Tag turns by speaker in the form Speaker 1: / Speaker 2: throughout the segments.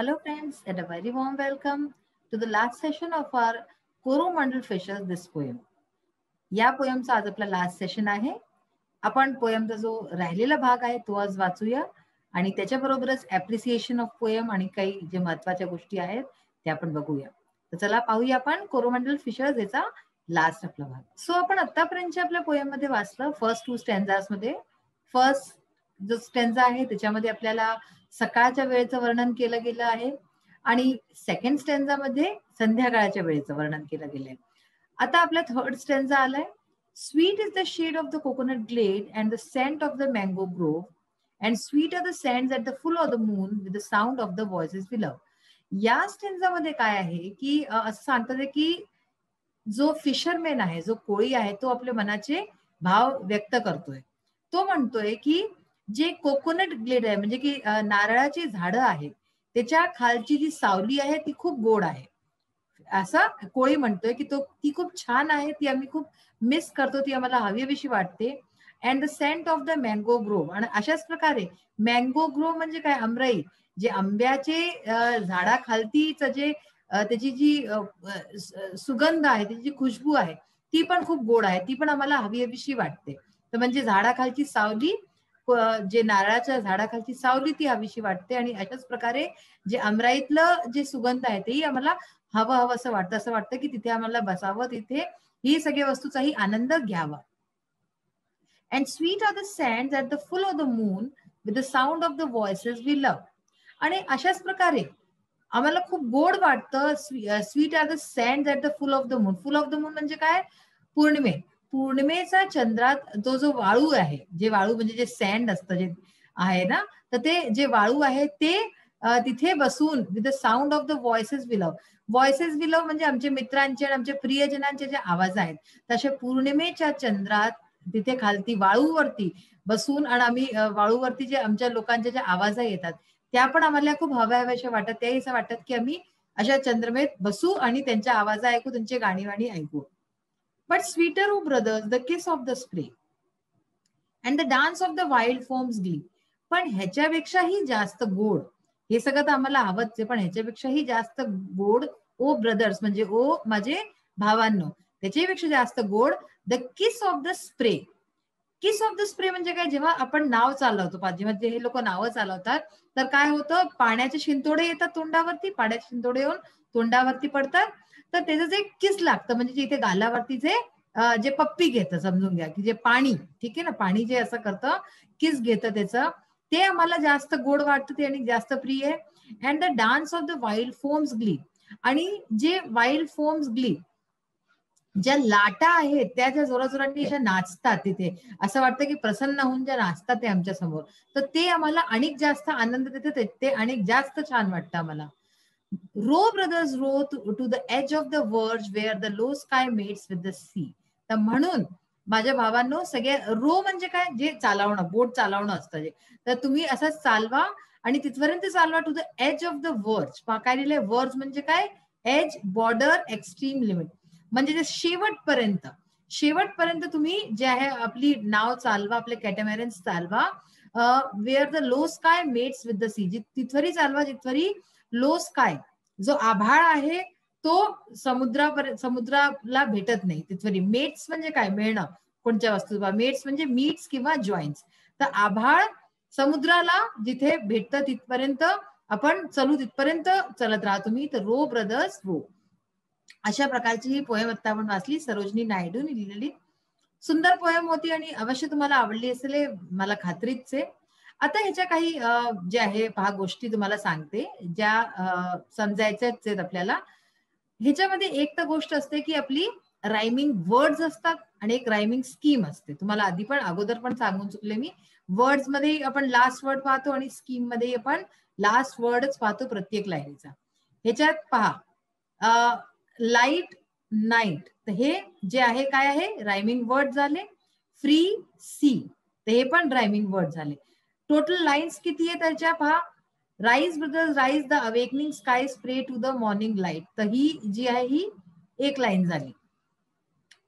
Speaker 1: Hello friends, and a very warm welcome to the last session of our Coromandel Fishes this poem. या पोयमचा आज आपला last session आहे. आपण पोयमचा जो राहिलेला भाग आहे तो आज वाचूया आणि त्याच्याबरोबरच ऍप्रिसिएशन ऑफ पोयम आणि काही जे महत्वाच्या गोष्टी आहेत ते आपण बघूया. तर चला पाहूया आपण कोरोमंडल फिशर्स याचा लास्ट आपला भाग. सो आपण आतापर्यंतच्या आपल्या पोयम मध्ये वाचलं फर्स्ट 2 स्टॅन्झास मध्ये. फर्स्ट जो स्टॅन्झा आहे त्याच्यामध्ये आपल्याला सकाळच्या वेळेचं वर्णन केलं गेलं आहे आणि सेकंड स्टॅन्झा मध्ये संध्याकाळच्या वेळेचं वर्णन केलं गेलंय. आता आपला थर्ड स्टॅन्झा आलाय. Sweet is the shade of the coconut glade and the scent of the mango grove and sweet are the sands at the full of the moon with the sound of the voices below. या स्टॅन्झामध्ये काय आहे की असं सांगतात की जो fisherman आहे, जो कोळी आहे, तो आपल्या मनाचे भाव व्यक्त करतोय. तो म्हणतोय की जे कोकोनट ग्लेड आहे म्हणजे की नारळाची झाडं आहेत त्याच्या खालची जी सावली आहे ती खूप गोड आहे असं कोळी म्हणतोय की ती खूप छान आहे, ती आम्ही खूप मिस करतो, ती आम्हाला हवीशी वाटते. And the scent of the mango grove, आणि अशाच प्रकारे मँगो ग्रोव्ह म्हणजे काय, आमराई, जे आंब्याचे झाडाखालतीच जे त्याची जी सुगंध आहे, त्याची जी खुशबू आहे ती पण खूप गोड आहे, ती पण आम्हाला हवीशी वाटते. तर म्हणजे झाडाखालची सावली, जे नारळाच्या झाडाखालची सावली ती हवीशी वाटते आणि अशाच प्रकारे जे आमराईतलं जे सुगंध आहे तेही आम्हाला हवं असं वाटतं. असं वाटतं की तिथे आम्हाला बसावं, तिथे ही सगळ्या वस्तूचाही आनंद घ्यावा. And sweet are the sands at the full of the moon with the sound of the voices we love. आणि अशाच प्रकारे आम्हाला खूप गोड वाटतं. Sweet are the sands at the full of the moon. Full of the moon म्हणजे काय, पौर्णिमेचा चंद्रात जो वाळू आहे, जे वाळू म्हणजे जे सँड असतं जे आहे ना, तर ते जे वाळू आहे ते तिथे बसून with the sound of the voices we love. Voices we love म्हणजे आमच्या मित्रांचे आणि आमच्या प्रियजनांचे जे आवाज आहेत, तसे पौर्णिमेच्या चंद्रात तिथे खालती वाळूवरती बसून आणि आम्ही वाळूवरती जे आमच्या लोकांचे जे आवाज येतात त्या पण आम्हाला खूप हव्याशा वाटत. त्याही असं वाटत की आम्ही अशा चंद्रमेत बसू आणि त्यांच्या आवाज ऐकू, त्यांची गाणी ऐकू. But sweeter, O brothers, the kiss of the spray and the dance of the wild foams glee. पण ह्याच्यापेक्षाही जास्त गोड, हे सगळं तर आम्हाला हवंच आहे, पण ह्याच्यापेक्षाही जास्त गोड, ओ ब्रदर्स म्हणजे ओ माझे भावांनो, त्याच्यापेक्षा जास्त गोड the kiss of the spray. Kiss of the spray म्हणजे काय, जेव्हा आपण नाव चालवतो, जेव्हा हे लोक नावं चालवतात तर काय होतं, पाण्याचे शिंतोडे येतात तोंडावरती, पाण्याचे शिंतोडे येऊन तोंडावरती पडतात, तर त्याचं जे किस लागतं म्हणजे इथे गालावरती जे पप्पी घेतं, समजून घ्या की जे पाणी, ठीक आहे ना, पाणी जे असं करतं किस घेतं त्याचं, ते आम्हाला जास्त गोड वाटतं, ते आणि जास्त प्रिय आहे. And the dance of the wild foams Glee, आणि जे वाईल्ड फोम्स ग्ली, ज्या लाटा आहेत त्या ज्या जोराजोरांनी अशा नाचतात तिथे, असं वाटतं की प्रसन्न होऊन ज्या नाचतात ते आमच्या समोर, तर ते आम्हाला अनेक जास्त आनंद देते, ते अनेक जास्त छान वाटतं आम्हाला. Row brothers row to the edge of the verge where the low sky mates with the sea. तर म्हणून माझ्या भावांनो, सगळे रो म्हणजे काय, जे चालवणं, बोट चालवणं असतं जे, तर तुम्ही असंच चालवा आणि तिथपर्यंत चालवा to the edge of the verge. काय लिहिलंय, वर्ज म्हणजे काय, एज, बॉर्डर, एक्स्ट्रीम लिमिट, म्हणजे जे शेवटपर्यंत तुम्ही जे आहे आपली नाव चालवा, आपले कॅटामॅरन्स चालवा. Where the low sky mates with the sea, तिथवरी चालवा जिथवरी लो स्काय, जो आभाळ आहे तो समुद्राला भेटत नाही, तिथवरी. मेट्स म्हणजे काय, मिळणं कोणत्या वस्तू, मेट्स म्हणजे मीट्स किंवा जॉईंट्स. तर आभाळ समुद्राला जिथे भेटतं तिथपर्यंत आपण चलू, तिथपर्यंत चलत राहा तुम्ही. तर रो ब्रदर्स रो. अशा प्रकारची ही पोयम आता आपण वाचली, सरोजनी नायडूने लिहिलेली. सुंदर पोयम होती आणि अवश्य तुम्हाला आवडली असेल, मला खात्रीच आहे. आता ह्याच्या काही जे आहे पहा गोष्टी तुम्हाला सांगते, ज्या समजायच्याच आहेत आपल्याला. ह्याच्यामध्ये एक तर गोष्ट असते की आपली रायमिंग वर्ड्स असतात आणि एक रायमिंग स्कीम असते. तुम्हाला अगोदर पण सांगून चुकले मी, वर्ड्स मध्ये आपण लास्ट वर्ड पाहतो आणि स्कीम मध्ये आपण लास्ट वर्डच पाहतो प्रत्येक लाईनीचा. ह्याच्यात पहा, लाईट, नाईट, तर हे जे आहे काय आहे, रायमिंग वर्ड झाले. फ्री, सी, तर हे पण रायमिंग वर्ड झाले. टोटल लाईन्स किती आहे त्याच्या पहा. Rise brothers rise the awakening skies pray to the morning light, तर ही जी आहे ही एक लाईन झाली.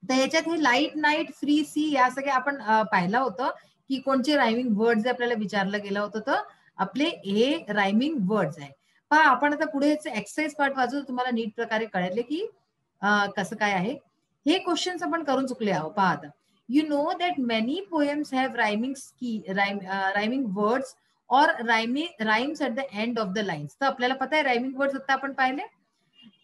Speaker 1: तर ह्याच्यात हे लाईट, नाईट, फ्री, सी या सगळ्या आपण पाहिलं होतं की कोणचे रायमिंग वर्ड्स आपल्याला विचारलं गेलं होतं, तर आपले हे रायमिंग वर्ड्स आहे. पहा आपण आता पुढे एक्सरसाइज पार्ट वाचू, तुम्हाला नीट प्रकारे कळले की कसं काय आहे. हे क्वेश्चन्स आपण करून चुकले आहोत. पहा आता, you know that many poems have rhyming words or rhymes at the end of the lines. तर आपल्याला पता आहे रायमिंग वर्ड्स आता आपण पाहिले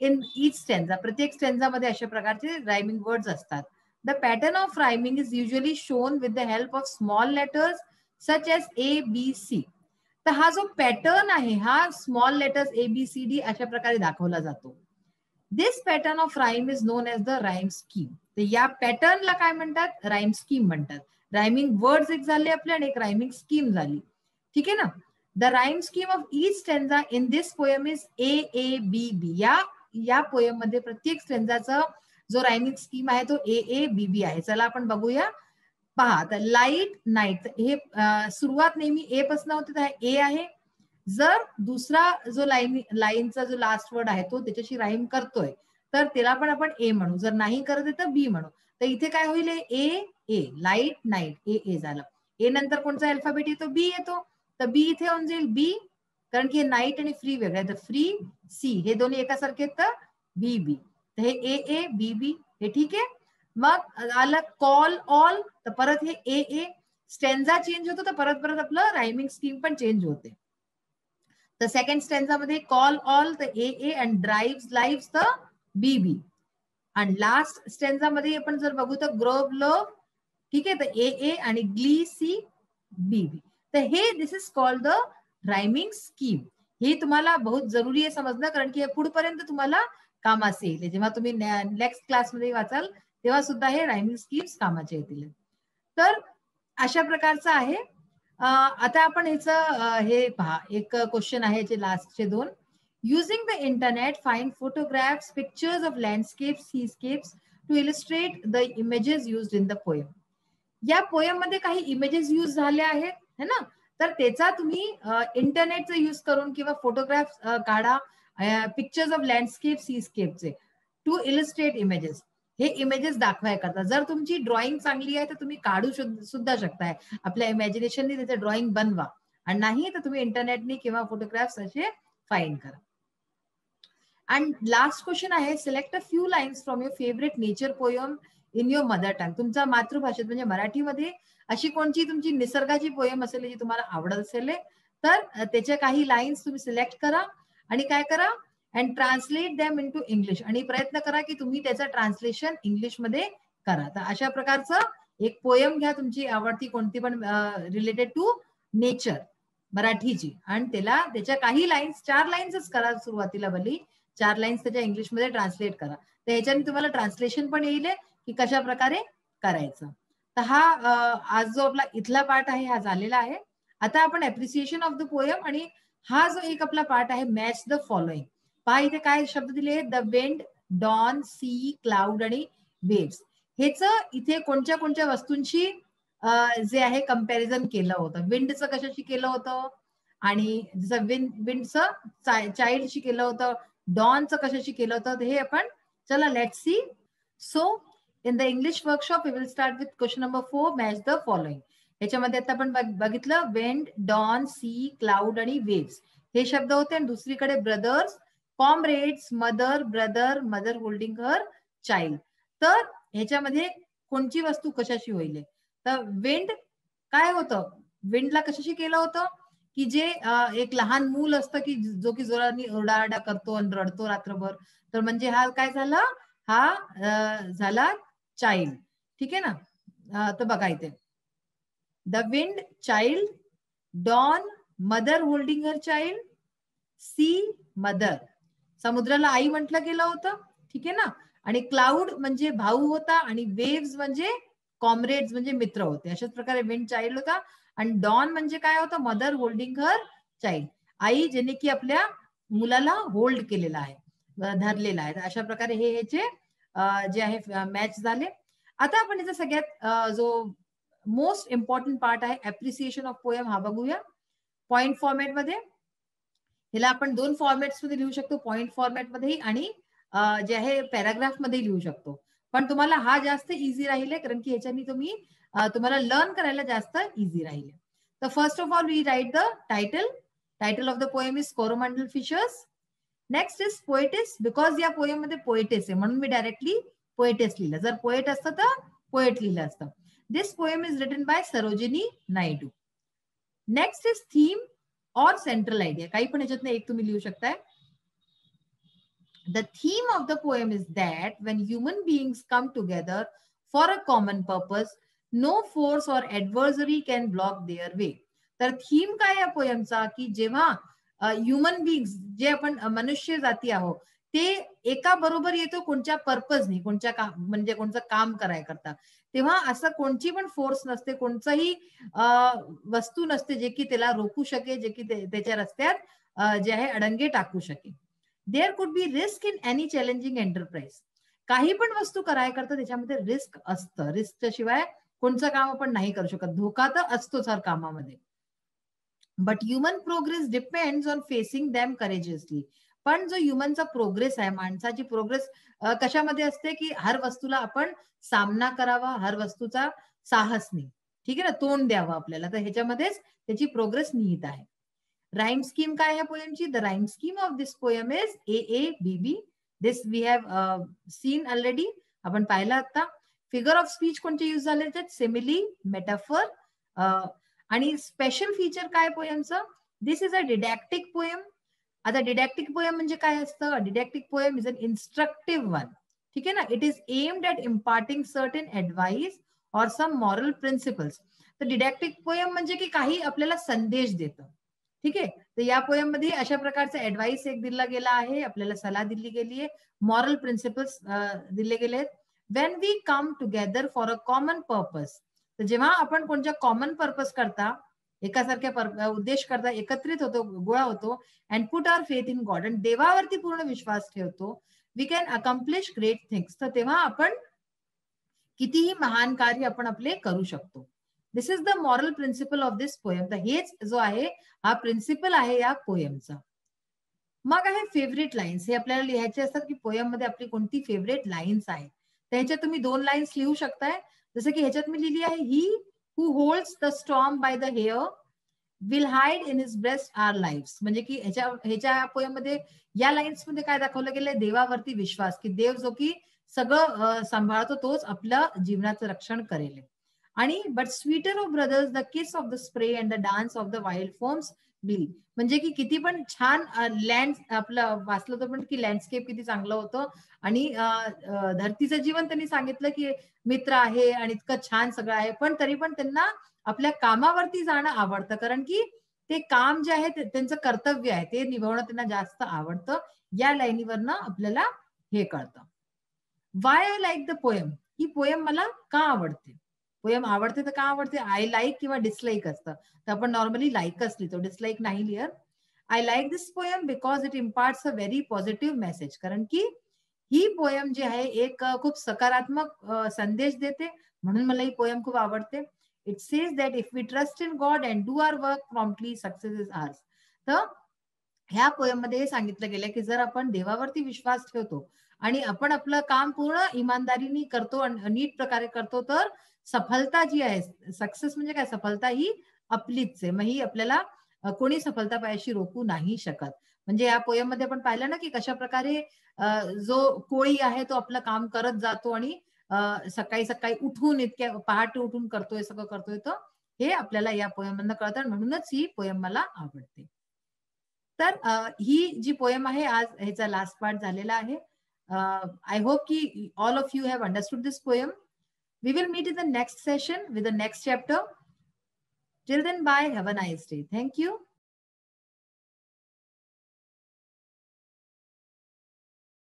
Speaker 1: इन ईच स्टॅन्झा, प्रत्येक स्टॅन्झामध्ये अशा प्रकारचे रायमिंग वर्ड्स असतात. The pattern of rhyming is usually shown with the help of small letters such as A, B, C. तर हा जो पॅटर्न आहे हा स्मॉल लेटर्स ABCD अशा प्रकारे दाखवला जातो. This pattern of rhyme is known as the rhyme scheme. तर या पॅटर्नला काय म्हणतात? राईम स्कीम म्हणतात. रायमिंग वर्ड्स एक झाले आपले आणि एक रायमिंग स्कीम झाली. ठीक आहे ना. The rhyme scheme of each stanza in this poem is A, A, B, B. या पोएम मध्ये प्रत्येक स्टॅन्झाचा जो रायमिंग स्कीम आहे तो A, A, B, B आहे. चला आपण बघूया. पहा, तर लाईट नाईट हे सुरुवात नेहमी ए पासून होते, तर ए आहे. जर दुसरा जो लाईनचा जो लास्ट वर्ड आहे तो त्याच्याशी राईम करतोय तर त्याला पण आपण ए म्हणू. जर नाही करत आहे तर बी म्हणू. तर इथे काय होईल? ए, लाईट नाईट, ए झालं. ए नंतर कोणता अल्फाबेट येतो? बी येतो. तर बी इथे होऊन जाईल बी, कारण की नाईट आणि फ्री वेगळं आहे. तर फ्री सी हे दोन्ही एकासारखे आहेत तर बी. तर हे A, हे ठीक आहे. मग आलं कॉल ऑल, तर परत हे ए स्टॅन्झा चेंज होतो, तर परत आपलं रायमिंग स्कीम पण चेंज होते. तर सेकंड स्टॅन्झा मध्ये कॉल ऑल तर ए अँड ड्राईव्ह लाईव्ह तर बी. आणि लास्ट स्टॅन्झा मध्ये आपण जर बघू तर ग्रोव लव, ठीक आहे, तर ए आणि ग्ली सी बी. तर हे this is called the rhyming scheme. हे तुम्हाला बहुत जरुरी आहे समजणं, कारण की हे पुढपर्यंत तुम्हाला कामास येईल. जेव्हा तुम्ही नेक्स्ट क्लासमध्ये वाचाल तेव्हा सुद्धा हे रायमिंग स्कीम्स कामाचे येतील. तर अशा प्रकारचं आहे. आता आपण ह्याचं हे पहा, एक क्वेश्चन आहे जे लास्टचे दोन. Using the internet find photographs pictures of landscapes seascapes to illustrate the images used in the poem. या पोएम मध्ये काही इमेजेस यूज झाले आहेत है ना, तर त्याचा तुम्ही इंटरनेटचा यूज करून किंवा फोटोग्राफ्स काढा, पिक्चर्स ऑफ लँडस्केप सीस्केपचे टू इलिस्ट्रेट इमेजेस. हे इमेजेस दाखवाय करता. जर तुमची ड्रॉइंग चांगली आहे तर तुम्ही काढू सुद्धा शकताय. आपल्या इमॅजिनेशनने त्याचे ड्रॉइंग बनवा, आणि नाही तर तुम्ही इंटरनेटने किंवा फोटोग्राफ्स असे फाइंड करा. अँड लास्ट क्वेश्चन आहे, select a few lines from your favourite nature poem in your mother tongue. तुमच्या मातृभाषेत म्हणजे मराठीमध्ये अशी कोणती तुमची निसर्गाची पोयम असेल जी तुम्हाला आवडत असेल तर त्याच्या काही लाईन्स तुम्ही सिलेक्ट करा आणि काय करा, and translate them into English. आणि प्रयत्न करा की तुम्ही त्याचं ट्रान्सलेशन इंग्लिश मध्ये करा. तर अशा प्रकारचं एक पोयम घ्या तुमची आवडती कोणती पण रिलेटेड टू नेचर मराठीची, आणि त्याच्या काही लाईन्स 4 लाईन्सच करा सुरुवातीला, भली 4 लाईन्स त्याच्या इंग्लिशमध्ये ट्रान्सलेट करा. तर ह्याच्याने तुम्हाला ट्रान्सलेशन पण येईल की कशा प्रकारे करायचं. तर हा आज जो आपला इथला पार्ट आहे हा झालेला आहे. आता आपण अप्रिसिएशन ऑफ द पोयम, आणि हा जो एक आपला पार्ट आहे मॅच द फॉलोइंग. पहा इथे काय शब्द दिले आहेत, the wind, dawn, sea, cloud आणि वेव्स. हेच इथे कोणत्या कोणत्या वस्तूंशी जे आहे कंपॅरिझन केलं होतं. विंडचं कशाशी केलं होतं, आणि जसं विंडचं चाइल्डशी केलं होतं, डॉनचं कशाशी केलं होतं, हे आपण चला let's see. So in the English workshop we will start with question number 4, match the following. याच्यामध्ये आता आपण बघितलं विंड, डॉन, सी, क्लाउड आणि वेव्स हे शब्द होते, आणि दुसरीकडे brothers, comrades, mother, brother, mother holding her child. तर ह्याच्यामध्ये कोणची वस्तू कशाशी होईल, तर विंड काय होतं, विंडला कशाशी केलं होतं की जे एक लहान मूल असतं की जो की जोराने ओरडाआरडा करतो आणि रडतो रात्रभर, तर म्हणजे हा काय झाला, हा झाला चाइल्ड. ठीक आहे ना. तर बघा इथे the wind child, dawn mother holding her child, sea mother समुद्राला आई म्हटलं गेलं होतं. ठीक आहे ना. आणि क्लाउड म्हणजे भाऊ होता, आणि वेव्स म्हणजे कॉमरेड्स म्हणजे मित्र होते. अशाच प्रकारे विंड चाइल्ड होता, आणि डॉन म्हणजे काय होतं, मदर होल्डिंग हर चाइल्ड, आई ज्याने की आपल्या मुलाला होल्ड केलेला आहे, धरलेला आहे. अशा प्रकारे हे ह्याचे जे आहे मॅच झाले. आता आपण याचा सगळ्यात जो मोस्ट इम्पॉर्टंट पार्ट आहे अप्रिसिएशन ऑफ पोएम हा बघूया. पॉइंट फॉर्मॅट मध्ये ह्याला आपण 2 फॉर्मॅट्स मध्ये लिहू शकतो, पॉइंट फॉर्मॅट मध्ये आणि जे आहे पॅराग्राफ मध्ये लिहू शकतो. पण तुम्हाला हा जास्त इझी राहील, कारण की ह्याच्यानी तुम्हाला लर्न करायला जास्त इझी राहील. तर first of all we write the title, title of the poem is Coromandel fishers. Next is poetess, because या पोएम मध्ये पोएटेस आहे म्हणून मी डायरेक्टली पोएटेस लिहिलं. जर पोएट असतं तर पोएट लिहिलं असतं. This poem is written by Sarojini Naidu. Next is theme और सेंट्रल आयडिया. काही पण ह्याच्यातनं एक तुम्ही लिहू शकताय. The theme of the poem is that when human beings come together for a common purpose, no force or adversary can block their way. तर theme काय या पोएमचा की जेव्हा ह्युमन बीइंग्स जे आपण मनुष्य जाती आहोत ते एका बरोबर येतो कोणत्या पर्पजनी, कोणत्या म्हणजे कोणतं काम कराय करता, तेव्हा असं कोणची पण फोर्स नसते, कोणचंही वस्तू नसते जे की त्याला रोखू शके, जे की त्याच्या रस्त्यात जे आहे अडंगे टाकू शके. There could be risk in any challenging enterprise. काही पण वस्तू कराय करता त्याच्यामध्ये रिस्क असतं. रिस्कच्या शिवाय कोणचं काम आपण नाही करू शकत. धोका तर असतोच हर कामामध्ये. But human progress depends on facing them courageously. पण जो ह्युमनचा प्रोग्रेस आहे, माणसाची प्रोग्रेस कशामध्ये असते की हर वस्तूला आपण सामना करावा, हर वस्तूचा साहसनी, ठीक आहे ना, तोंड द्यावं आपल्याला. तर ह्याच्यामध्येच त्याची प्रोग्रेस निहित आहे. राइम स्कीम काय आहे पोएमची? The rhyme scheme of this poem is AABB. This we have seen already, आपण पाहिलं आता. फिगर ऑफ स्पीच कोणते यूज झाले त्यात? Simile, metaphor. आणि स्पेशल फीचर काय पोएमचं? दिस इज अ डिडॅक्टिक पोएम. आता डिडॅक्टिक पोएम म्हणजे काय असतं? डिडॅक्टिक पोएम इज अन इन्स्ट्रक्टिव्ह वन, ठीक आहे ना. It is aimed at imparting certain advice और सम मॉरल प्रिन्सिपल्स. तर डिडॅक्टिक पोएम म्हणजे की काही आपल्याला संदेश देतं, ठीक आहे. तर या पोएम मध्ये अशा प्रकारचे ऍडवाइस एक दिला गेला आहे, आपल्याला सलाह दिली गेली आहे, मॉरल प्रिन्सिपल्स दिले गेले आहेत. When we come together for a common purpose. तर जेव्हा आपण कोणत्या कॉमन पर्पज करता, एकासारख्या उद्देश करता एकत्रित होतो, गोळा होतो, and put our faith in God, आणि देवावरती पूर्ण विश्वास ठेवतो, we can accomplish great things. तर तेव्हा आपण कितीही महान कार्य आपण आपले करू शकतो. This is the moral principle of this poem. तर हेच जो आहे हा प्रिन्सिपल आहे या पोएमचा. मग आहे फेवरेट लाईन्स. हे आपल्याला लिहायचे असतात की पोएम मध्ये आपली कोणती फेवरेट लाईन्स आहेत. तर ह्याच्यात तुम्ही 2 लाईन्स लिहू शकताय. जसं की ह्याच्यात मी लिहिली आहे, he who holds the storm by the hair will hide in his breast our lives. म्हणजे की ह्याच्या पोएम मध्ये या लाईन्स मध्ये काय दाखवलं गेलंय? देवावरती विश्वास, की देव जो की सगळं सांभाळतो तोच आपलं जीवनाचं रक्षण करेल. आणि but sweeter of brothers the kiss of the spray and the dance of the wild foam's glee. म्हणजे की किती पण छान लँड आपलं वाचलं होतं पण की लँडस्केप किती चांगलं होतं, आणि धरतीचं जीवन त्यांनी सांगितलं की मित्र आहे आणि इतकं छान सगळं आहे, पण तरी पण त्यांना आपल्या कामावरती जाणं आवडतं, कारण की ते काम जे आहे त्यांचं कर्तव्य आहे ते निभावणं त्यांना जास्त आवडतं. या लाईनीवरनं आपल्याला हे कळतं. Y I like the poem. He poem मला का आवडते? पोएम आवडते तर का आवडते? आय लाईक किंवा डिसलाईक असतं, तर आपण नॉर्मली लाईकच लिहितो, डिसलाईक नाही लिहत. I like this poem because it imparts a very positive message. कारण की ही पोएम जी आहे एक खूप सकारात्मक संदेश देते, म्हणून मला ही पोएम खूप आवडते. It says that if we trust in God and do our work promptly, success is ours. तर ह्या पोएम मध्ये हे सांगितलं गेलं की जर आपण देवावरती विश्वास ठेवतो आणि आपण आपलं काम पूर्ण इमानदारीने करतो आणि नीट प्रकारे करतो, तर सफलता जी आहे, सक्सेस म्हणजे काय, सफलता ही आपलीच आहे. मग ही आपल्याला कोणी सफलता पायाशी रोखू नाही शकत. म्हणजे या पोएम मध्ये आपण पाहिलं ना की कशा प्रकारे जो कोळी आहे तो आपलं काम करत जातो आणि सकाळी सकाळी उठून इतक्या पहाटे उठून करतोय, सगळं करतोय. तर हे आपल्याला या पोएम मधनं कळतं, म्हणूनच ही पोएम मला आवडते. तर ही जी पोएम आहे आज ह्याचा लास्ट पार्ट झालेला आहे. I hope all of you have understood this poem. We will meet in the next session with the next chapter. Till then, bye. Have a nice day. Thank you.